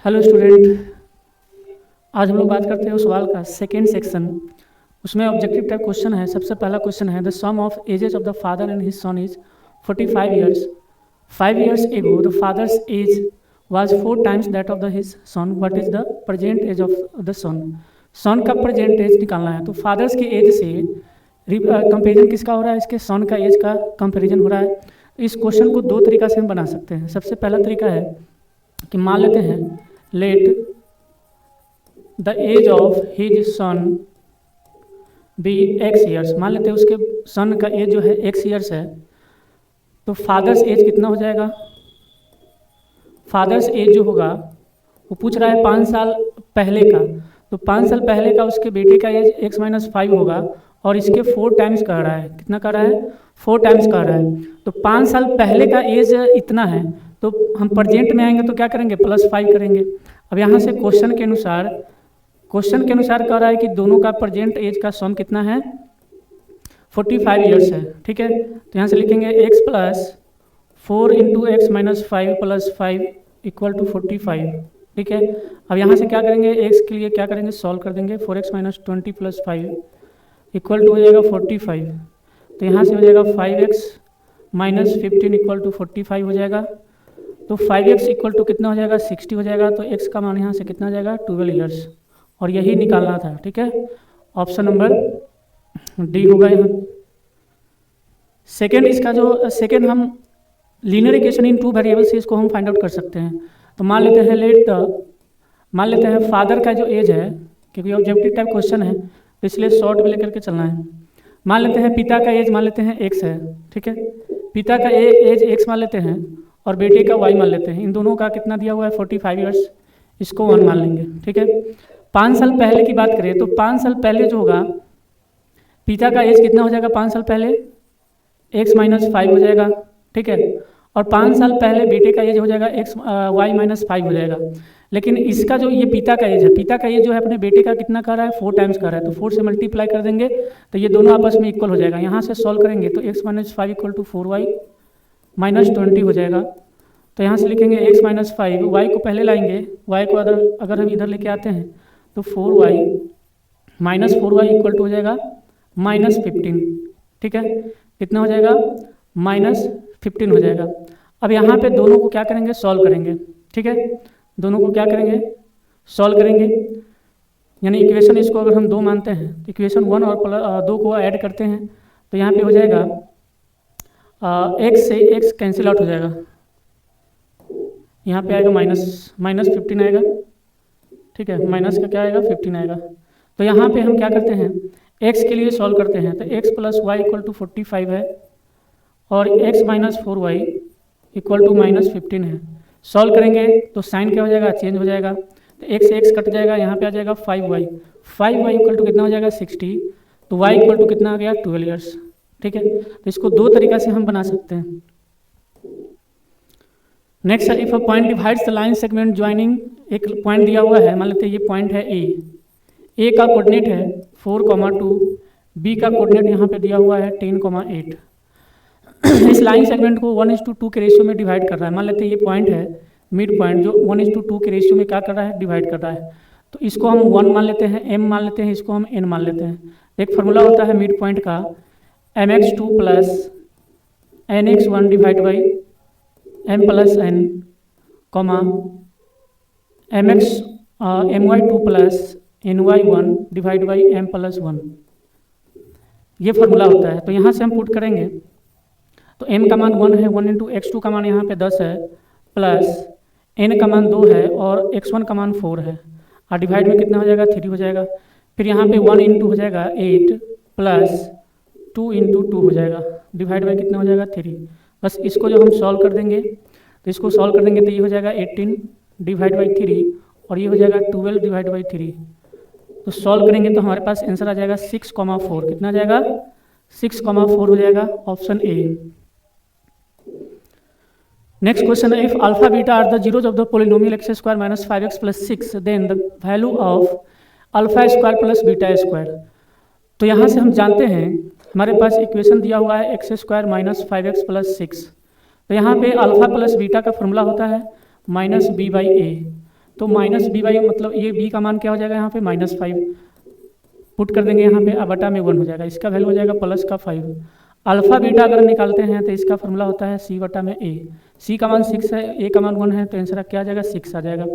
Hello student. आज हम लोग बात करते हैं उस सवाल का सेकेंड सेक्शन। उसमें ऑब्जेक्टिव टाइप क्वेश्चन है। सबसे पहला क्वेश्चन है the sum of ages of the father and his son is 45 years. 5 years ago the father's age was 4 times that of the his son. What is the present age of the son? सन का present as निकालना है। तो fathers की as से comparison किसका हो रहा है? इसके सन का एज का कंपेरिजन हो रहा है। इस क्वेश्चन को दो तरीका से हम बना सकते हैं। सबसे पहला तरीका है कि मान लेते हैं let the age of his son be x years. मान लेते हैं उसके सन का एज जो है एक्स ईयर्स है। तो फादर्स एज कितना हो जाएगा? फादर्स एज जो होगा वो पूछ रहा है 5 साल पहले का। तो 5 साल पहले का उसके बेटे का एज x-5 होगा और इसके 4 टाइम्स कह रहा है। कितना कह रहा है? 4 टाइम्स कह रहा है। तो 5 साल पहले का एज इतना है तो हम प्रेजेंट में आएंगे तो क्या करेंगे? +5 करेंगे। अब यहाँ से क्वेश्चन के अनुसार कह रहा है कि दोनों का प्रेजेंट एज का सम कितना है? 45 ईयर्स है। ठीक है, तो यहाँ से लिखेंगे x + 4 × x-5 + 5 = 45। ठीक है, अब यहाँ से क्या करेंगे? x के लिए क्या करेंगे? सॉल्व कर देंगे। 4x - 20 + 5 = हो जाएगा 45। तो यहाँ से हो जाएगा 5x - 15 = 45 हो जाएगा। तो 5x = कितना हो जाएगा? 60 हो जाएगा। तो x का मान यहाँ से कितना हो जाएगा? 12 ईयर्स। और यही निकालना था। ठीक है, ऑप्शन नंबर डी होगा यहाँ। सेकेंड, इसका जो सेकेंड हम लीनियर इक्वेशन इन 2 वेरिएबल्स से इसको हम फाइंड आउट कर सकते हैं। तो मान लेते हैं फादर का जो एज है, क्योंकि ऑब्जेक्टिव टाइप क्वेश्चन है तो इसलिए शॉर्ट में लेकर के चलना है। मान लेते हैं पिता का एज मान लेते हैं x है। ठीक है, पिता का एज x मान लेते हैं और बेटे का y मान लेते हैं। इन दोनों का कितना दिया हुआ है? 45 ईयर्स। इसको 1 मान लेंगे। ठीक है, 5 साल पहले की बात करें तो 5 साल पहले जो होगा पिता का एज कितना हो जाएगा? 5 साल पहले x-5 हो जाएगा। ठीक है, और 5 साल पहले बेटे का एज हो जाएगा y-5 हो जाएगा। लेकिन इसका जो ये पिता का एज है, पिता का एज जो है अपने बेटे का कितना कर रहा है? 4 टाइम्स कर रहा है। तो 4 से मल्टीप्लाई कर देंगे तो ये दोनों आपस में इक्वल हो जाएगा। यहाँ से सॉल्व करेंगे तो x-5 = 4y - 20 हो जाएगा। तो यहाँ से लिखेंगे x-5, y को पहले लाएंगे। y को अगर हम इधर लेके आते हैं तो 4y - 4y = हो जाएगा -15। ठीक है, कितना हो जाएगा? -15 हो जाएगा। अब यहाँ पे दोनों को क्या करेंगे? सॉल्व करेंगे। ठीक है, दोनों को क्या करेंगे? सॉल्व करेंगे। यानी इक्वेशन इसको अगर हम 2 मानते हैं तो इक्वेशन 1 और 2 को ऐड करते हैं तो यहाँ पे हो जाएगा x से x कैंसिल आउट हो जाएगा। यहाँ पे आएगा -15 आएगा। ठीक है, माइनस का क्या आएगा? 15 आएगा। तो यहाँ पे हम क्या करते हैं? x के लिए सॉल्व करते हैं तो x + y = 45 है और x - 4y = -15 है। सॉल्व करेंगे तो साइन क्या हो जाएगा? चेंज हो जाएगा। तो x से x कट जाएगा, यहाँ पे आ जाएगा 5y। 5y = कितना हो जाएगा? 60। तो y = कितना आ गया? 12 ईयर्स। ठीक है, तो इसको 2 तरीका से हम बना सकते हैं। Next, if a point divides the line segment joining. एक पॉइंट दिया हुआ है, मान लेते हैं ये पॉइंट है ए का कोऑर्डिनेट है 4,2, बी का कोऑर्डिनेट यहाँ पे दिया हुआ है 10,8। इस लाइन सेगमेंट को 1:2 के रेशियो में डिवाइड कर रहा है। मान लेते हैं ये पॉइंट है मिड पॉइंट जो 1:2 के रेशियो में क्या कर रहा है? डिवाइड कर रहा है। तो इसको हम 1 मान लेते हैं, m मान लेते हैं, इसको हम n मान लेते हैं। एक फार्मूला होता है मिड पॉइंट का mx2 + nx1 divide by m + n, my2 + ny1 divide by m + 1। ये फार्मूला होता है। तो यहाँ से हम पुट करेंगे तो m का मान 1 है, 1 × x2 का मान यहाँ पे 10 है, प्लस n का मान 2 है और x1 का मान 4 है। और डिवाइड में कितना हो जाएगा? 3 हो जाएगा। फिर यहाँ पे 1 × हो जाएगा 8 प्लस 2 × 2 हो जाएगा। डिवाइड बाई कितना हो जाएगा? 3। बस इसको जब हम सॉल्व कर देंगे तो इसको सॉल्व कर देंगे तो ये हो जाएगा 18 डिवाइड बाई 3 और ये हो जाएगा 12 डिवाइड बाई 3। तो सॉल्व करेंगे तो हमारे पास आंसर आ जाएगा 6,4। कितना आ जाएगा? 6,4 हो जाएगा, ऑप्शन ए। नेक्स्ट क्वेश्चन है, if alpha beta are the zeros of the polynomial x² - 5x + 6 then the value of α² + β²। तो यहाँ से हम जानते हैं हमारे पास इक्वेशन दिया हुआ है x² - 5x + 6। तो यहाँ पे अल्फा प्लस बीटा का फॉर्मूला होता है -b/a। तो माइनस बी बाई मतलब ये बी का मान क्या हो जाएगा यहाँ पे -5 पुट कर देंगे यहाँ पे, बटा में 1 हो जाएगा, इसका वैल्यू हो जाएगा +5। अल्फा बीटा अगर निकालते हैं तो इसका फॉर्मूला होता है C बटा में A। C का मान 6 है, A का मान 1 है, तो आंसर क्या आ जाएगा 6 आ जाएगा।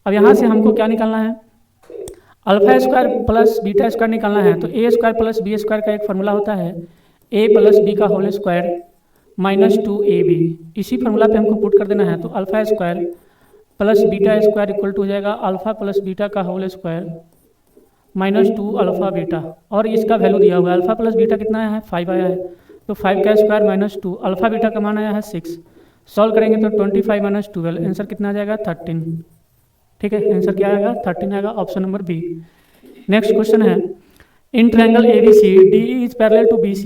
अब यहाँ से हमको क्या निकालना है, alpha square plus beta square निकालना है। तो A square plus B square का एक फार्मूला होता है A प्लस बी का होल स्क्वायर -2AB। इसी फार्मूला पे हमको पुट कर देना है। तो alpha square plus beta square equal to हो जाएगा अल्फा प्लस बीटा का होल स्क्वायर -2 अल्फा बीटा, और इसका वैल्यू दिया हुआ है अल्फा प्लस बीटा कितना आया है 5 आया है, तो 5 का स्क्वायर -2 अल्फा बीटा का मान आया है 6। सॉल्व करेंगे तो 25 - 12 आंसर कितना आ जाएगा 13। ठीक है, आंसर क्या आएगा 13 आएगा, option number B. Next question है, in triangle ABC DE is parallel to BC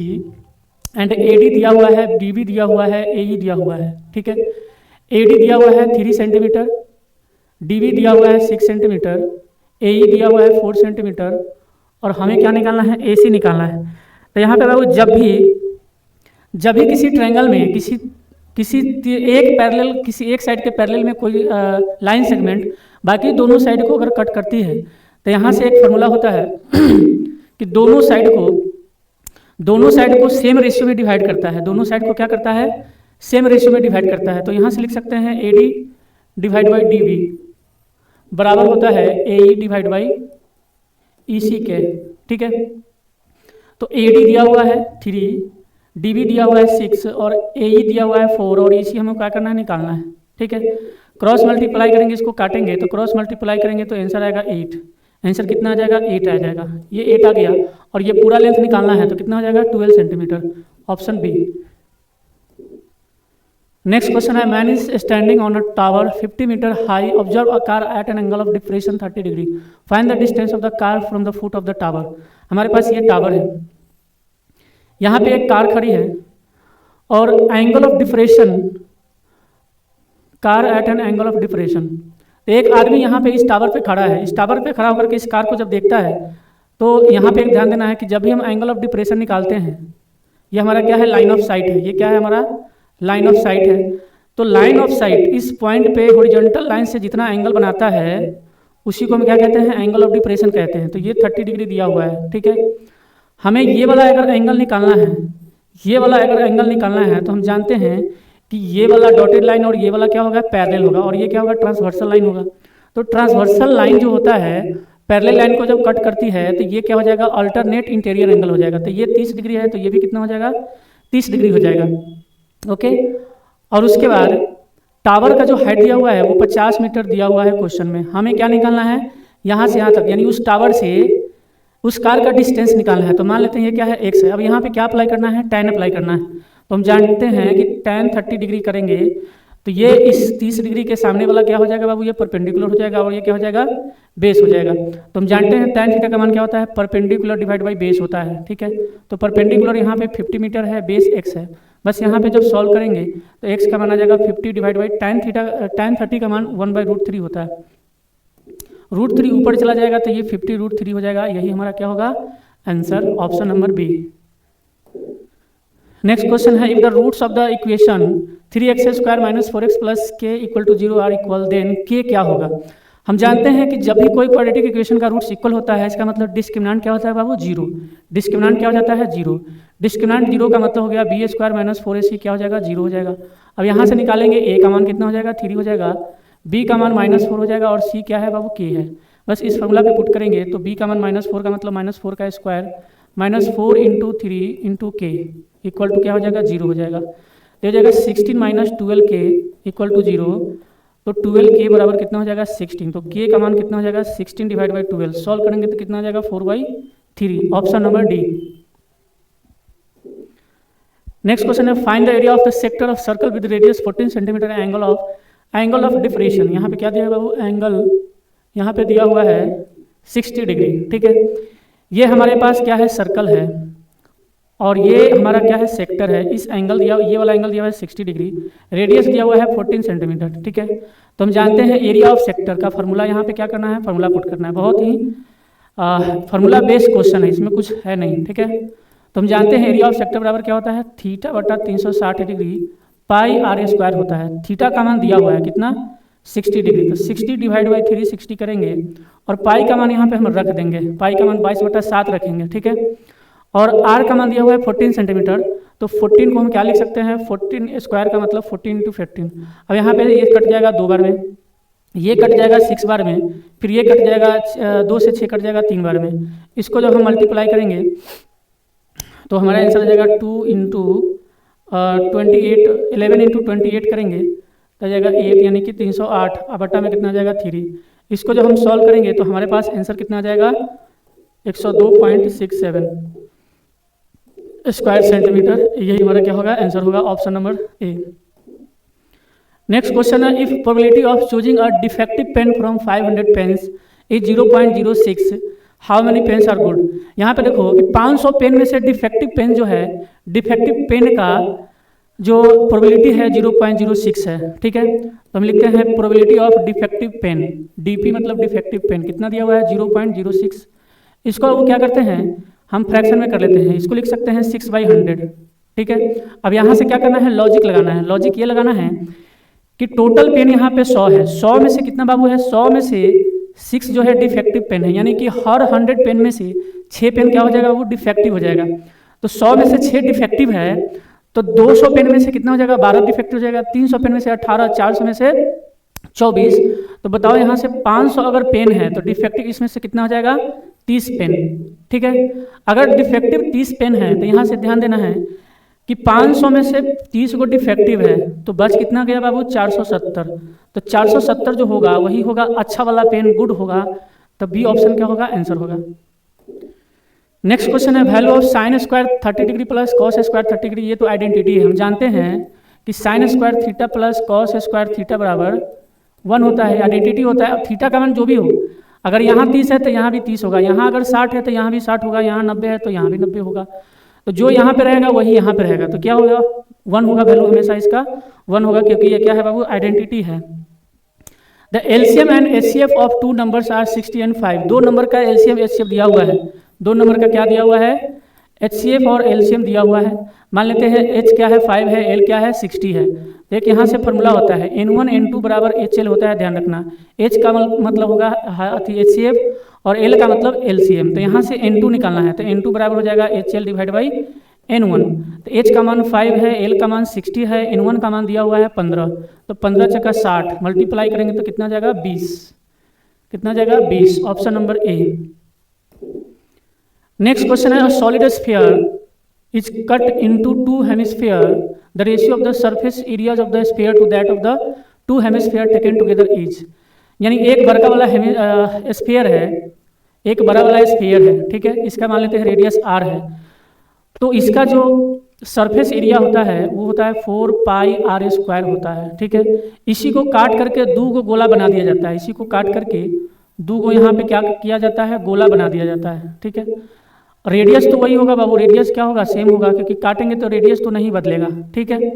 and AD दिया हुआ है, BB दिया हुआ है, AE दिया हुआ है। ठीक है, AD दिया हुआ है 3 सेंटीमीटर, DB दिया हुआ है 6 सेंटीमीटर, AE दिया हुआ है 4 सेंटीमीटर, और हमें क्या निकालना है AC निकालना है। तो यहाँ पे बाबू जब भी किसी ट्रायंगल में किसी एक साइड के पैरेलल में कोई लाइन सेगमेंट बाकी दोनों साइड को अगर कट करती है, तो यहाँ से एक फार्मूला होता है कि दोनों साइड को सेम रेशियो में डिवाइड करता है। दोनों साइड को क्या करता है, सेम रेशियो में डिवाइड करता है। तो यहाँ से लिख सकते हैं AD डिवाइड बाई DB बराबर होता है AE डिवाइड बाई EC के। ठीक है, तो AD दिया हुआ है 3, DB दिया हुआ है 6 और AE दिया हुआ है 4 और EC हमें क्या करना है, निकालना है। ठीक है, क्रॉस मल्टीप्लाई करेंगे, इसको काटेंगे तो क्रॉस मल्टीप्लाई करेंगे तो आंसर आएगा 8। आंसर कितना आ जाएगा 8 आ जाएगा, ये 8 आ गया, और ये पूरा लेंथ निकालना है तो कितना हो जाएगा 12 centimetre, option B. Next question है, man is standing on a tower 50 metre high, observe a car at an angle of depression 30 degree, find the distance of the car from the foot of the tower. हमारे पास ये tower है, यहाँ पे एक car खड़ी है और angle of depression, car at an angle of depression. तो एक आदमी यहाँ पे इस टावर पे खड़ा है, इस टावर पे खड़ा होकर के इस कार को जब देखता है तो यहाँ पे एक ध्यान देना है कि जब भी हम एंगल ऑफ डिप्रेशन निकालते हैं, ये हमारा क्या है, लाइन ऑफ साइट है। ये क्या है, हमारा लाइन ऑफ साइट है। तो लाइन ऑफ साइट इस पॉइंट पे हॉरिजॉन्टल लाइन से जितना एंगल बनाता है उसी को हम क्या कहते हैं, एंगल ऑफ डिप्रेशन कहते हैं। तो ये 30 डिग्री दिया हुआ है। ठीक है, हमें ये वाला अगर एंगल निकालना है, ये वाला अगर एंगल निकालना है तो हम जानते हैं कि ये वाला डॉटेड लाइन और ये वाला क्या होगा, पैरेलल होगा, और ये क्या होगा, ट्रांसवर्सल लाइन होगा। तो ट्रांसवर्सल लाइन जो होता है पैरेलल लाइन को जब कट करती है तो ये क्या हो जाएगा, अल्टरनेट इंटीरियर एंगल हो जाएगा। तो ये 30 डिग्री है तो ये भी कितना हो जाएगा, 30 डिग्री हो जाएगा। ओके, और उसके बाद टावर का जो हाइट दिया हुआ है वो 50 मीटर दिया हुआ है क्वेश्चन में। हमें क्या निकालना है, यहाँ से यहाँ तक, यानी उस टावर से उस कार का डिस्टेंस निकालना है। तो मान लेते हैं ये क्या है, x है। अब यहाँ पे क्या अप्लाई करना है, tan अप्लाई करना है। तो हम जानते हैं कि tan 30 डिग्री करेंगे तो ये इस 30 डिग्री के सामने वाला क्या हो जाएगा बाबू, ये परपेंडिकुलर हो जाएगा और ये क्या हो जाएगा, बेस हो जाएगा। तो हम जानते हैं tan थीटा का मान क्या होता है, परपेंडिकुलर डिवाइड बाई बेस होता है। ठीक है, तो परपेंडिकुलर यहाँ पे 50 मीटर है, बेस x है। बस यहाँ पे जब सॉल्व करेंगे तो x का मान आ जाएगा 50 डिवाइड बाई tan 30 का मान 1/√3 होता है। √3 ऊपर चला जाएगा तो ये 50√3 हो जाएगा। यही हमारा क्या होगा, answer, option number B. Next question है, if the roots of the equation 3x² - 4x + k = 0 are equal, then k क्या होगा। हम जानते हैं कि जब भी कोई क्वाड्रेटिक इक्वेशन का रूट्स इक्वल होता है इसका मतलब डिस्क्रिमिनेंट क्या होता है बाबू, 0। डिस्क्रिमिनेंट क्या हो जाता है, 0। डिस्क्रिमिनेंट 0 का मतलब हो गया b² - 4ac क्या हो जाएगा, 0 हो जाएगा। अब यहाँ से निकालेंगे a का मान कितना हो जाएगा, 3 हो जाएगा, b का मान -4 हो जाएगा, और c क्या है बाबू, k है। बस इस फॉर्मूला पे पुट करेंगे तो b का मान -4 का मतलब -4 का स्क्वायर -4 × 3 × k इक्वल टू क्या हो जाएगा, 0 हो जाएगा। तो हो जाएगा 16 - 12k इक्वल टू 0। तो 12k बराबर कितना हो जाएगा, 16। तो k का मान कितना हो जाएगा, 16 डिवाइड बाई 12। सॉल्व करेंगे तो कितना आ जाएगा, 4/3, option number D. Next question है, find the area of the sector of circle with radius 14 centimetre, angle of depression. यहाँ पे क्या दिया है बाबू, एंगल यहाँ पे दिया हुआ है 60 डिग्री। ठीक है, ये हमारे पास क्या है, सर्कल है, और ये हमारा क्या है, सेक्टर है। इस एंगल दिया, ये वाला एंगल दिया हुआ है 60 डिग्री, रेडियस दिया हुआ है 14 सेंटीमीटर। ठीक है, तो हम जानते हैं एरिया ऑफ सेक्टर का फॉर्मूला यहाँ पे क्या करना है, फॉर्मूला पुट करना है। बहुत ही फॉर्मूला बेस्ड क्वेश्चन है, इसमें कुछ है नहीं। ठीक है, तो हम जानते हैं एरिया ऑफ सेक्टर बराबर क्या होता है, θ/360 डिग्री πr² होता है। थीटा का मान दिया हुआ है कितना, 60 डिग्री। तो 60 डिवाइड बाई 3 60 करेंगे और पाई का मान यहाँ पे हम रख देंगे, पाई का मान 22/7 रखेंगे, ठीक है। और आर का मान दिया हुआ है 14 सेंटीमीटर, तो 14 को हम क्या लिख सकते हैं, 14 स्क्वायर का मतलब 14 × 15। अब यहाँ पे ये कट जाएगा 2 बार में, ये कट जाएगा 6 बार में, फिर ये कट जाएगा 2 से 6 कट जाएगा 3 बार में। इसको जब हम मल्टीप्लाई करेंगे तो हमारा आंसर आ जाएगा 2 × 28, 11 × 28 करेंगे तो जाएगा 8 यानी कि 308। अब बटा में कितना आ जाएगा 3। इसको जब हम सॉल्व करेंगे तो हमारे पास आंसर कितना आ जाएगा 102.67 स्क्वायर सेंटीमीटर। यही हमारा क्या होगा, आंसर होगा option number A. Next question है, if probability of choosing a defective pen from 500 pens is 0.06, how many pens are good. यहाँ पे देखो कि 500 पेन में से डिफेक्टिव पेन जो है, डिफेक्टिव पेन का जो प्रोबेबिलिटी है 0.06 है, ठीक है। तो हम लिखते हैं probability of defective pen, DP मतलब डिफेक्टिव पेन, कितना दिया हुआ है 0.06। इसको वो क्या करते हैं, हम फ्रैक्शन में कर लेते हैं, इसको लिख सकते हैं 6/100, ठीक है। अब यहाँ से क्या करना है, लॉजिक लगाना है। लॉजिक ये लगाना है कि टोटल पेन यहाँ पे 100 है, 100 में से कितना बाबू है, 100 में से 6 जो है डिफेक्टिव पेन है, यानी कि हर 100 पेन में से 6 पेन क्या हो जाएगा, वो डिफेक्टिव हो जाएगा। तो 100 में से 6 डिफेक्टिव है, तो 200 पेन में से कितना हो जाएगा, 12 डिफेक्टिव हो जाएगा, 300 पेन में से 18, 400 में से 24। तो बताओ यहाँ से 500 अगर पेन है तो डिफेक्टिव इसमें से कितना हो जाएगा, 30 पेन, ठीक है। अगर डिफेक्टिव 30 पेन है तो यहाँ से ध्यान देना है कि 500 में से 30 को डिफेक्टिव है, तो बच कितना गया बाबू 470। तो 470 जो होगा वही होगा अच्छा वाला पेन, गुड होगा। तो बी ऑप्शन क्या होगा, आंसर होगा। नेक्स्ट क्वेश्चन है, value of sine square 30 degree plus cos square 30 degree. ये तो आइडेंटिटी है, हम जानते हैं कि sine square theta plus cos square theta बराबर 1 होता है, आइडेंटिटी होता है। अब थीटा का मान जो भी हो, अगर यहाँ 30 है तो यहाँ भी 30 होगा, यहाँ अगर 60 है तो यहाँ भी 60 होगा, यहाँ 90 है तो यहाँ भी 90 होगा। तो जो यहाँ पे रहेगा वही यहाँ पे रहेगा, तो क्या होगा 1 होगा, वैल्यू हमेशा इसका 1 होगा, क्योंकि ये क्या है बाबू, आइडेंटिटी है। The LCM and HCF of 2 numbers are 60 and 5। 2 number का एलसीएम एचसीएफ दिया हुआ है, 2 नंबर का क्या दिया हुआ है, एचसीएफ और एलसीएम दिया हुआ है। मान लेते हैं एच क्या है 5 है, एल क्या है 60 है। एक यहाँ से फॉर्मूला होता है N1 N2 बराबर HL होता है, ध्यान रखना। H का मतलब होगा HCF और L का मतलब LCM। तो यहाँ से N2 निकालना है, तो N2 बराबर हो जाएगा HL डिवाइड बाई N1। तो H का मान 5 है, L का मान 60 है, N1 का मान दिया हुआ है 15। तो 15 चक्का 60 मल्टीप्लाई करेंगे तो कितना जाएगा 20, कितना जाएगा 20, option number A. Next question है, solid sphere is cut into 2 hemisphere, the ratio of the surface areas of the sphere to that of the 2 hemisphere taken together is। यानी एक बड़ा वाला स्फीयर है, एक बड़ा वाला स्फीयर है, ठीक है। इसका मान लेते हैं रेडियस r है, तो इसका जो सरफेस एरिया होता है वो होता है 4πr² होता है, ठीक है। इसी को काट करके 2 को गोला बना दिया जाता है, इसी को काट करके 2 को यहाँ पे क्या किया जाता है, गोला बना दिया जाता है, ठीक है। रेडियस तो वही होगा बाबू, रेडियस क्या होगा, सेम होगा, क्योंकि काटेंगे तो रेडियस तो नहीं बदलेगा, ठीक है।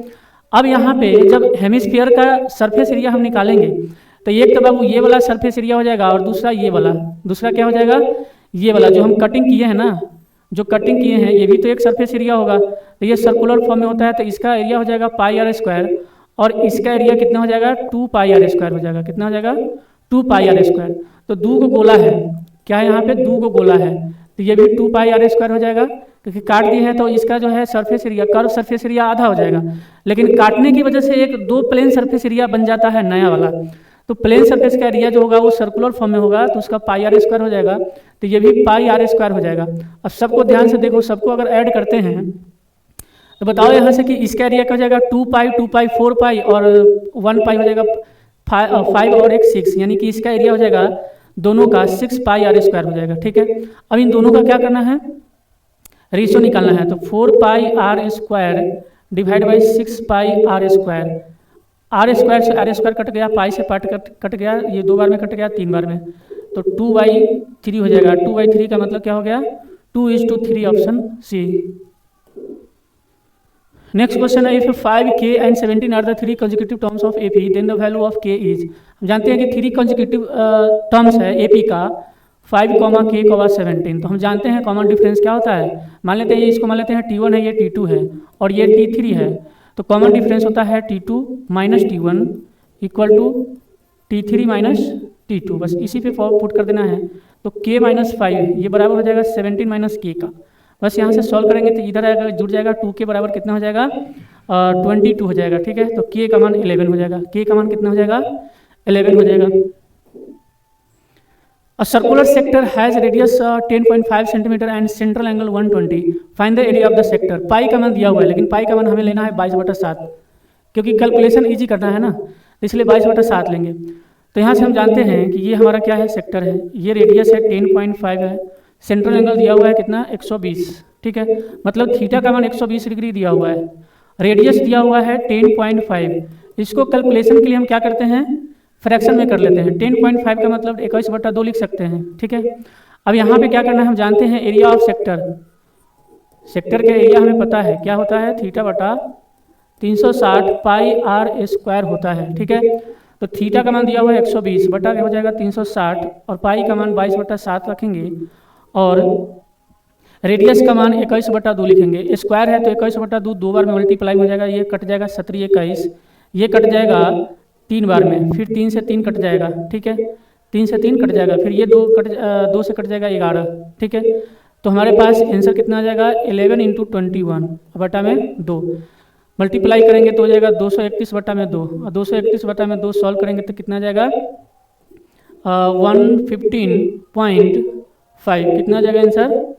अब यहाँ पे जब हेमिस्फीयर का सरफेस एरिया हम निकालेंगे तो एक तो बाबू ये वाला सरफेस एरिया हो जाएगा और दूसरा ये वाला, दूसरा क्या हो जाएगा, ये वाला जो हम कटिंग किए हैं ना, जो कटिंग किए हैं ये भी तो एक सरफेस एरिया होगा। तो ये सर्कुलर फॉर्म में होता है, तो इसका एरिया हो जाएगा πr² और इसका एरिया कितना हो जाएगा 2πr² हो जाएगा, कितना हो जाएगा 2πr²। तो 2 को गोला है, क्या है यहाँ पे 2 को गोला है, तो ये भी 2πr² हो जाएगा, क्योंकि काट दिए हैं तो इसका जो है surface area, curve surface area आधा हो जाएगा। लेकिन काटने की वजह से एक 2 प्लेन सरफेस एरिया बन जाता है नया वाला, तो प्लेन सरफेस का एरिया जो होगा वो सर्कुलर फॉर्म में होगा, तो उसका πr² हो जाएगा, तो ये भी πr² हो जाएगा। अब सबको ध्यान से देखो, सबको अगर ऐड करते हैं तो बताओ यहाँ से कि इसका एरिया क्या हो जाएगा 2π 2π 4π और 1π हो जाएगा 5 और एक 6, यानी कि इसका एरिया हो जाएगा दोनों का 6πr² हो जाएगा, ठीक है। अब इन दोनों का क्या करना है, रेशियो निकालना है, तो 4πr² divide by 6πr²। r² से r² कट गया, पाई से पार्ट कट गया, ये 2 बार में कट गया, 3 बार में, तो 2/3 हो जाएगा। 2/3 का मतलब क्या हो गया 2:3, ऑप्शन सी। नेक्स्ट क्वेश्चन है, if 5k and 17 are the 3 consecutive terms of AP then the value of k is. हम जानते हैं कि 3 कंसेक्यूटिव टर्म्स है AP का 5, k, 17। तो हम जानते हैं कॉमन डिफरेंस क्या होता है, मान लेते हैं इसको मान लेते हैं T1 है, ये T2 है और ये T3 है, तो कॉमन डिफरेंस होता है T2 - T1 equal to T3 minus T2, बस इसी पे पुट कर देना है। तो K माइनस 5 ये बराबर हो जाएगा 17 माइनस K का। बस यहाँ से सॉल्व करेंगे तो इधर आएगा, जुड़ जाएगा, 2 के बराबर कितना हो जाएगा 22 हो जाएगा। ठीक है, तो K का मान 11 हो जाएगा। K का मान कितना हो जाएगा 11 हो जाएगा। A circular sector has radius 10.5 centimetre and central angle 120. Find the area of the sector. Pi का मान दिया हुआ है, लेकिन पाई का मान हमें लेना है 22/7, क्योंकि कैलकुलेशन इजी करना है ना, तो इसलिए 22/7 लेंगे। तो यहाँ से हम जानते हैं कि ये हमारा क्या है, सेक्टर है, ये रेडियस है 10.5 है, सेंट्रल एंगल दिया हुआ है कितना 120। ठीक है, मतलब थीटा का मान 120 डिग्री दिया हुआ है, रेडियस दिया हुआ है 10.5। इसको कैलकुलेशन के लिए हम क्या करते हैं, फ्रैक्शन में कर लेते हैं। 10.5 का मतलब 21/2 लिख सकते हैं। ठीक है, अब यहाँ पे क्या करना है, हम जानते हैं एरिया ऑफ सेक्टर। सेक्टर का एरिया हमें पता है क्या होता है, थीटा बटा 360 पाई आर स्क्वायर होता है। ठीक है, तो थीटा का मान दिया हुआ है 120 बटा हो जाएगा 360 और पाई का मान 22/7 रखेंगे और रेडियस का मान 21/2 लिखेंगे। स्क्वायर है तो 21/2 दो बार में मल्टीप्लाई हो जाएगा, ये कट जाएगा 17 21, ये कट जाएगा 3 बार में, फिर 3 से 3 कट जाएगा। ठीक है, 3 से 3 कट जाएगा, फिर ये 2 से कट जाएगा 11। ठीक है, तो हमारे पास आंसर कितना आ जाएगा 11 × 21 बटा में 2, मल्टीप्लाई करेंगे तो हो जाएगा 231/2 और 231/2 सॉल्व करेंगे तो कितना आ जाएगा 115.5। कितना आ जाएगा आंसर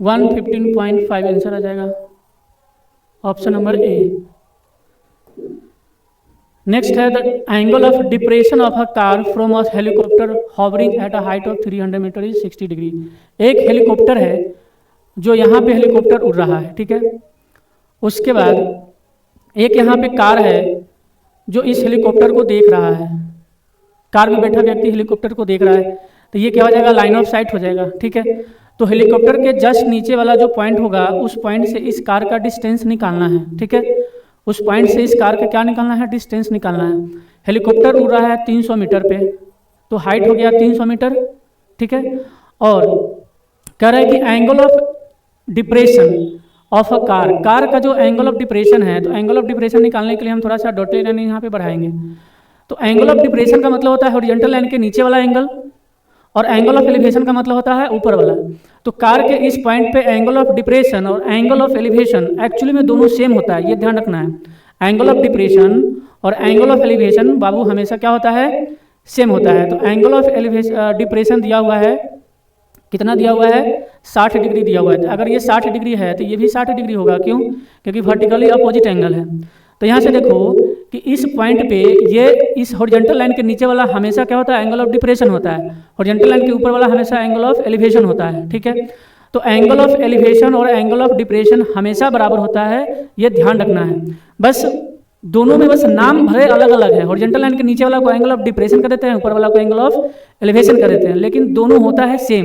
115.5 आंसर आ जाएगा, ऑप्शन नंबर ए। नेक्स्ट है the angle of depression of a car from a helicopter hovering at a height of 300 metre is 60 degree. एक हेलीकॉप्टर है जो यहाँ पे हेलीकॉप्टर उड़ रहा है। ठीक है, उसके बाद एक यहाँ पे कार है जो इस हेलीकॉप्टर को देख रहा है, कार में बैठा व्यक्ति हेलीकॉप्टर को देख रहा है, तो ये क्या हो जाएगा लाइन ऑफ साइट हो जाएगा। ठीक है, तो हेलीकॉप्टर के जस्ट नीचे वाला जो पॉइंट होगा उस पॉइंट से इस कार का डिस्टेंस निकालना है। ठीक है, उस पॉइंट से इस कार का क्या निकालना है, डिस्टेंस निकालना है। हेलीकॉप्टर उड़ रहा है 300 मीटर पे, तो हाइट हो गया 300 मीटर। ठीक है, और कह रहा है कि angle of depression of a car, car का जो एंगल ऑफ डिप्रेशन है, तो एंगल ऑफ डिप्रेशन निकालने के लिए हम थोड़ा सा डॉटेड लाइन यहाँ पे बढ़ाएंगे। तो एंगल ऑफ डिप्रेशन का मतलब होता है हॉरिजॉन्टल लाइन के नीचे वाला एंगल, और एंगल ऑफ एलिवेशन का मतलब होता है ऊपर वाला। तो कार के इस पॉइंट पे एंगल ऑफ डिप्रेशन और एंगल ऑफ एलिवेशन एक्चुअली में दोनों सेम होता है, ये ध्यान रखना है। एंगल ऑफ डिप्रेशन और एंगल ऑफ एलिवेशन बाबू हमेशा क्या होता है, सेम होता है। तो एंगल ऑफ डिप्रेशन दिया हुआ है, कितना दिया हुआ है 60 डिग्री दिया हुआ है। तो अगर ये 60 डिग्री है तो ये भी 60 डिग्री होगा, क्यों, क्योंकि वर्टिकली अपोजिट एंगल है। तो यहाँ से देखो कि इस पॉइंट पे ये इस हॉरिजॉन्टल लाइन के नीचे वाला हमेशा क्या होता है, एंगल ऑफ डिप्रेशन होता है, हॉरिजॉन्टल लाइन के ऊपर वाला हमेशा एंगल ऑफ एलिवेशन होता है। ठीक है, तो एंगल ऑफ एलिवेशन और एंगल ऑफ डिप्रेशन हमेशा बराबर होता है, ये ध्यान रखना है। बस दोनों में बस नाम भले अलग अलग है, हॉरिजॉन्टल लाइन के नीचे वाला को एंगल ऑफ डिप्रेशन कर देते हैं, ऊपर वाला को एंगल ऑफ एलिवेशन कर देते हैं, लेकिन दोनों होता है सेम।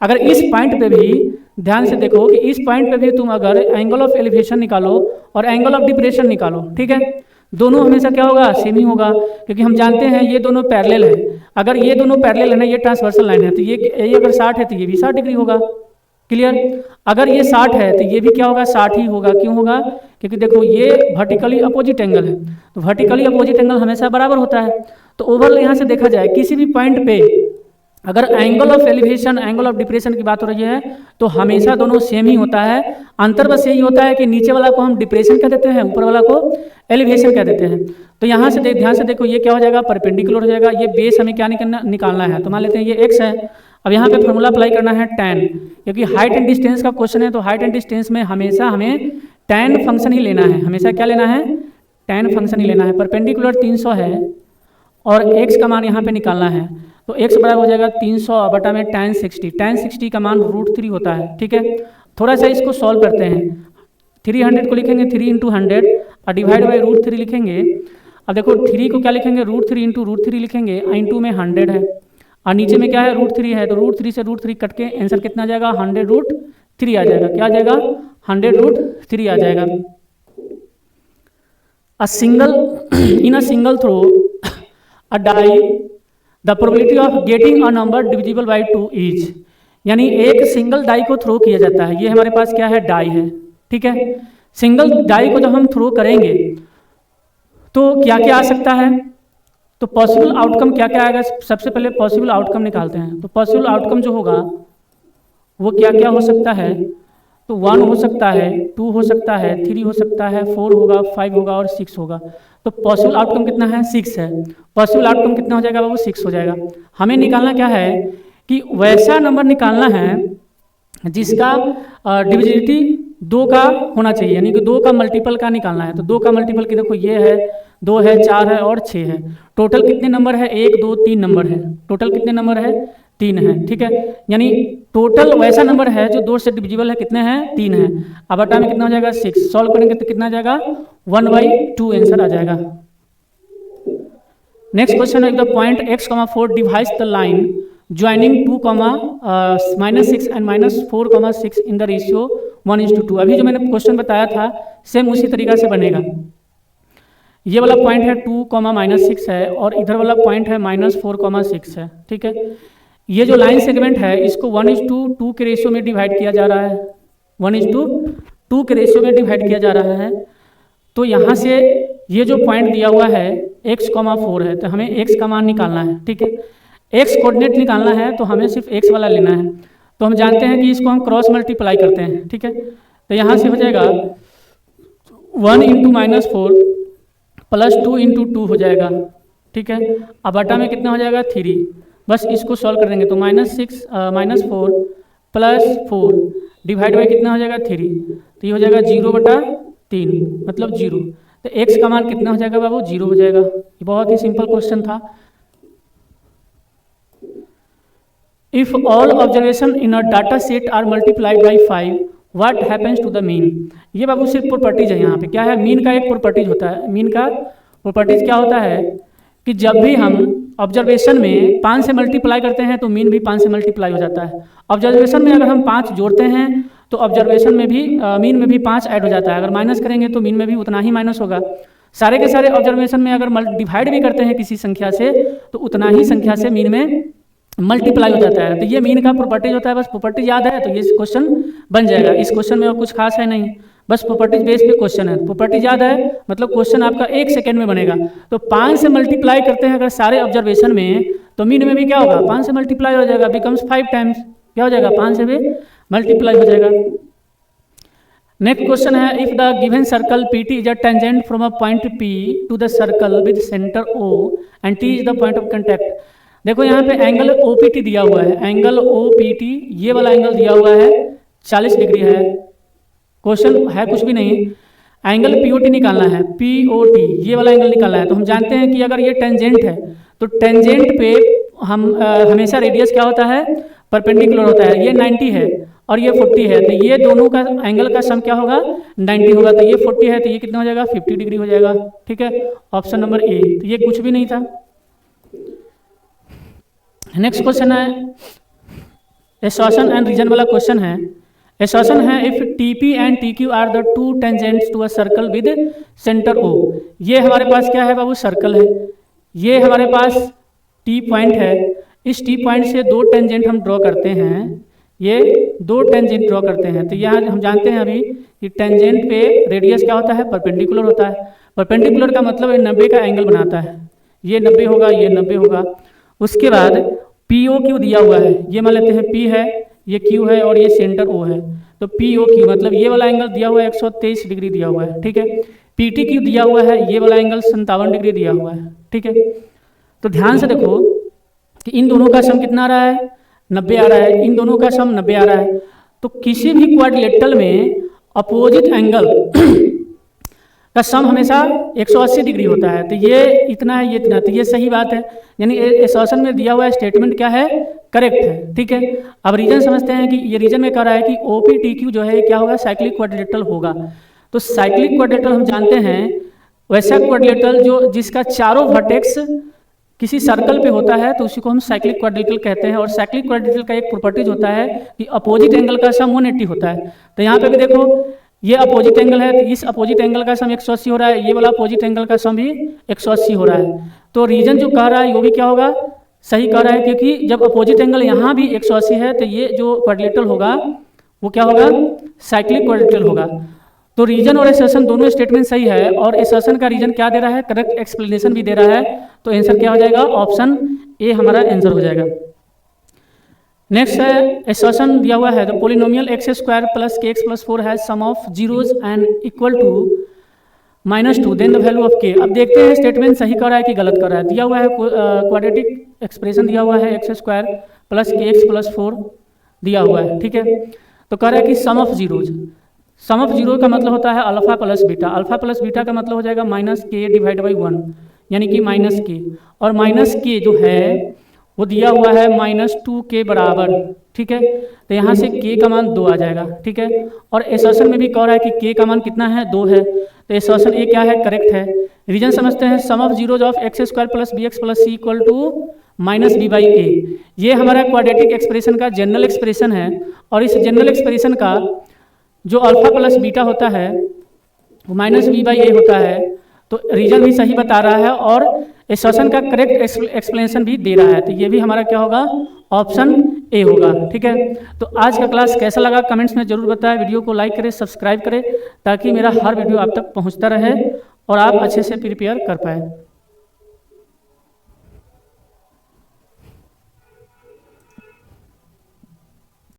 अगर इस पॉइंट पे भी ध्यान से देखो कि इस पॉइंट पे भी तुम अगर एंगल ऑफ एलिवेशन निकालो और एंगल ऑफ डिप्रेशन निकालो, ठीक है, दोनों हमेशा क्या होगा, सेम ही होगा, क्योंकि हम जानते हैं ये दोनों पैरेलल है। अगर ये दोनों पैरेलल है ना, ये ट्रांसवर्सल लाइन है, तो ये अगर 60 है तो ये भी 60 डिग्री होगा। क्लियर, अगर ये 60 है तो ये भी क्या होगा 60 ही होगा। क्यों होगा, क्योंकि देखो ये वर्टिकली अपोजिट एंगल है, तो वर्टिकली अपोजिट एंगल हमेशा बराबर होता है। तो ओवरऑल यहाँ से देखा जाए किसी भी पॉइंट पे अगर angle of elevation angle of depression की बात हो रही है तो हमेशा दोनों सेम ही होता है। अंतर बस यही होता है कि नीचे वाला को हम डिप्रेशन कह देते हैं, ऊपर वाला को एलिवेशन कह देते हैं। तो यहाँ से ध्यान से देखो ये क्या हो जाएगा, परपेंडिकुलर हो जाएगा। ये बेस हमें क्या निकालना है, तो मान लेते हैं ये x है। अब यहाँ पे फॉर्मूला अप्लाई करना है tan, क्योंकि हाइट एंड डिस्टेंस का क्वेश्चन है, तो हाइट एंड डिस्टेंस में हमेशा हमें tan फंक्शन ही लेना है। हमेशा क्या लेना है, tan फंक्शन ही लेना है। परपेंडिकुलर 300 है और x का मान यहाँ पे निकालना है, तो x बराबर हो जाएगा 300 बटा में tan 60। tan 60 का मान √3 होता है। ठीक है, थोड़ा सा इसको सॉल्व करते हैं। 300 को लिखेंगे 3 × 100 और डिवाइड बाई √3 लिखेंगे। अब देखो 3 को क्या लिखेंगे, √3 × √3 लिखेंगे, इंटू में 100 है और नीचे में क्या है √3 है, तो √3 से √3 कट के आंसर कितना आ जाएगा 100√3 आ जाएगा। क्या आ जाएगा 100√3 आ जाएगा। In a single throw a die the probability of getting a number divisible by 2 is, यानी एक सिंगल डाई को थ्रो किया जाता है। ये हमारे पास क्या है, डाई है। ठीक है, सिंगल डाई को जब हम थ्रो करेंगे तो क्या क्या आ सकता है, तो पॉसिबल आउटकम क्या क्या आएगा, सबसे पहले पॉसिबल आउटकम निकालते हैं। तो पॉसिबल आउटकम जो होगा वो क्या क्या हो सकता है, तो 1 हो सकता है, 2 हो सकता है, 3 हो सकता है, 4 होगा, 5 होगा और 6 होगा। तो पॉसिबल आउटकम कितना है, 6 है। पॉसिबल आउटकम कितना हो जाएगा बाबू, 6 हो जाएगा। हमें निकालना क्या है कि वैसा नंबर निकालना है जिसका डिविजिबिलिटी 2 का होना चाहिए, यानी कि 2 का मल्टीपल का निकालना है। तो 2 का मल्टीपल की देखो ये है, 2 है, 4 है और 6 है। टोटल कितने नंबर है, 1 2 3 नंबर है। टोटल कितने नंबर है, 3 है। ठीक है, यानी टोटल वैसा नंबर है जो 2 से डिविजिबल है, कितने हैं, 3 है। अब बटा में कितना हो जाएगा, 6। सॉल्व करेंगे तो कितना आ जाएगा, 1/2 आंसर आ जाएगा। नेक्स्ट क्वेश्चन है, the point x, 4 divides the line joining 2, -6 and -4, 6 in the ratio 1:2। अभी जो मैंने क्वेश्चन बताया था सेम उसी तरीका से बनेगा। ये वाला पॉइंट है 2, -6 है और इधर वाला पॉइंट है -4, 6 है। ठीक है, ये जो लाइन सेगमेंट है इसको 1:2 के रेशियो में डिवाइड किया जा रहा है, 1:2 के रेशियो में डिवाइड किया जा रहा है। तो यहाँ से ये जो पॉइंट दिया हुआ है x, 4 है, तो हमें x का मान निकालना है। ठीक है, x कोऑर्डिनेट निकालना है तो हमें सिर्फ x वाला लेना है। तो हम जानते हैं कि इसको हम क्रॉस मल्टीप्लाई करते हैं। ठीक है, तो यहाँ से हो जाएगा 1 × -4 + 2 × 2 हो जाएगा। ठीक है, अब बटा में कितना हो जाएगा, 3। बस इसको सॉल्व कर देंगे तो -4 + 4 डिवाइड बाई कितना हो जाएगा, 3। तो ये हो जाएगा 0/3 मतलब 0। तो x का मान कितना हो जाएगा बाबू, 0 हो जाएगा। ये बहुत ही सिंपल क्वेश्चन था। If all observation in a data set are multiplied by 5 what happens to the mean. ये बाबू सिर्फ प्रॉपर्टीज है, यहाँ पे क्या है, मीन का एक प्रॉपर्टीज होता है। मीन का प्रॉपर्टीज क्या होता है कि जब भी हम ऑब्जर्वेशन में 5 से मल्टीप्लाई करते हैं तो मीन भी 5 से मल्टीप्लाई हो जाता है। ऑब्जर्वेशन में अगर हम 5 जोड़ते हैं तो ऑब्जर्वेशन में भी मीन में भी 5 ऐड हो जाता है। अगर माइनस करेंगे तो मीन में भी उतना ही माइनस होगा। सारे के सारे ऑब्जर्वेशन में अगर डिवाइड भी करते हैं किसी संख्या से तो उतना ही संख्या से मीन में मल्टीप्लाई हो जाता है। तो ये मीन का प्रॉपर्टीज होता है। बस प्रॉपर्टीज याद है तो ये क्वेश्चन बन जाएगा। इस क्वेश्चन में और कुछ खास है नहीं, बस प्रॉपर्टीज बेस पे क्वेश्चन है। प्रॉपर्टीज याद है मतलब क्वेश्चन आपका 1 सेकंड में बनेगा। तो 5 से मल्टीप्लाई करते हैं अगर सारे ऑब्जर्वेशन में तो मीन में भी क्या होगा, 5 से मल्टीप्लाई हो जाएगा, बिकम्स 5 टाइम्स क्या हो जाएगा, 5 से भी मल्टीप्लाई हो जाएगा। नेक्स्ट क्वेश्चन है, if the given circle PT is a tangent from a point P to the circle with centre O and T is the point of contact. देखो यहाँ पे एंगल OPT दिया हुआ है, एंगल OPT ये वाला angle दिया हुआ है 40 डिग्री है। क्वेश्चन है कुछ भी नहीं, एंगल POT निकालना है, POT ये वाला एंगल निकालना है। तो हम जानते हैं कि अगर ये टेंजेंट है तो टेंजेंट पे हम हमेशा रेडियस क्या होता है, परपेंडिकुलर होता है। ये 90 है और ये 40 है, तो ये दोनों का एंगल का सम क्या होगा, 90 होगा। तो ये 40 है तो ये कितना हो जाएगा, 50 डिग्री हो जाएगा। ठीक है, ऑप्शन नंबर ए। तो ये कुछ भी नहीं था। नेक्स्ट क्वेश्चन है, एसोसिएशन एंड रीजन वाला क्वेश्चन है। एसोसिएशन है, if TP and TQ are the 2 tangents to a circle with centre O। ये हमारे पास क्या है बाबू, सर्कल है। ये हमारे पास T पॉइंट है। इस T पॉइंट से 2 टेंजेंट हम ड्रॉ करते हैं, ये 2 टेंजेंट ड्रॉ करते हैं। तो यहाँ हम जानते हैं अभी कि टेंजेंट पे रेडियस क्या होता है, परपेंडिकुलर होता है। परपेंडिकुलर का मतलब 90 का एंगल बनाता है। ये 90 होगा, ये 90 होगा। उसके बाद POQ दिया हुआ है, ये मान लेते हैं P है, ये Q है और ये सेंटर O है। तो POQ मतलब ये वाला एंगल दिया हुआ है 123 डिग्री दिया हुआ है। ठीक है, PTQ दिया हुआ है, ये वाला एंगल 57 डिग्री दिया हुआ है। ठीक है, तो ध्यान से देखो कि इन दोनों का सम कितना आ रहा है, 90 आ रहा है। इन दोनों का सम 90 आ रहा है। तो किसी भी क्वाड्रिलेटरल में अपोजिट एंगल का सम हमेशा 180 डिग्री होता है। तो ये इतना है, ये इतना, तो ये सही बात है। यानी एसोसिएशन में दिया हुआ स्टेटमेंट क्या है, करेक्ट है। ठीक है, अब रीजन समझते हैं कि ये रीजन में कह रहा है कि OPTQ जो है क्या होगा, साइक्लिक क्वाड्रिलेटरल होगा। तो साइक्लिक क्वाड्रिलेटरल हम जानते हैं वैसा क्वाड्रिलेटरल जो जिसका चारों वर्टेक्स किसी सर्कल पे होता है तो उसी को हम साइक्लिक क्वाड्रिलेटरल कहते हैं। और साइक्लिक क्वाड्रिलेटरल का एक प्रॉपर्टीज होता है कि अपोजिट एंगल का सम 180 होता है। तो यहाँ पे भी देखो ये अपोजिट एंगल है, तो इस अपोजिट एंगल का सम 180 हो रहा है, ये वाला अपोजिट एंगल का सम भी 180 हो रहा है। तो रीजन जो कह रहा है वो भी क्या होगा, सही कह रहा है, क्योंकि जब अपोजिट एंगल यहाँ भी 180 है तो ये जो क्वाड्रिलेटरल होगा वो क्या होगा, साइक्लिक क्वाड्रिलेटरल होगा। तो रीजन और एसर्शन दोनों स्टेटमेंट सही है, और एसर्शन का रीजन क्या दे रहा है, करेक्ट एक्सप्लेनेशन भी दे रहा है, तो आंसर क्या हो जाएगा, ऑप्शन ए हमारा आंसर हो जाएगा। नेक्स्ट है एसर्शन दिया हुआ है, the polynomial x square plus k x plus 4 has sum of zeros and equal to -2 then the value of k. अब देखते हैं स्टेटमेंट सही कर रहा है कि गलत कर रहा है। दिया हुआ है क्वाड्रेटिक एक्सप्रेशन दिया हुआ है x square plus k x plus 4 दिया हुआ है, ठीक है। तो कह रहा है कि sum of zeros, sum of zero का मतलब होता है alpha plus beta, alpha plus beta का मतलब हो जाएगा -k डिवाइड बाई 1 यानी कि -k, और -k जो है वो दिया हुआ है -2 के बराबर, ठीक है। तो यहाँ से k का मान 2 आ जाएगा, ठीक है। और एसर्शन में भी कह रहा है कि k का मान कितना है, 2 है, तो एसर्शन ए क्या है, करेक्ट है। रीजन समझते हैं, sum of zeros of x square plus b x plus c equal to -b by a. ये हमारा क्वाड्रेटिक एक्सप्रेशन का जनरल एक्सप्रेशन है, और इस जनरल एक्सप्रेशन का जो अल्फा प्लस बीटा होता है वो -b बाई ए होता है। तो रीजन भी सही बता रहा है और एसर्शन का करेक्ट एक्सप्लेनेशन भी दे रहा है, तो ये भी हमारा क्या होगा, ऑप्शन ए होगा, ठीक है। तो आज का क्लास कैसा लगा कमेंट्स में जरूर बताएं, वीडियो को लाइक करें, सब्सक्राइब करें, ताकि मेरा हर वीडियो आप तक पहुंचता रहे और आप अच्छे से प्रिपेयर कर पाएँ।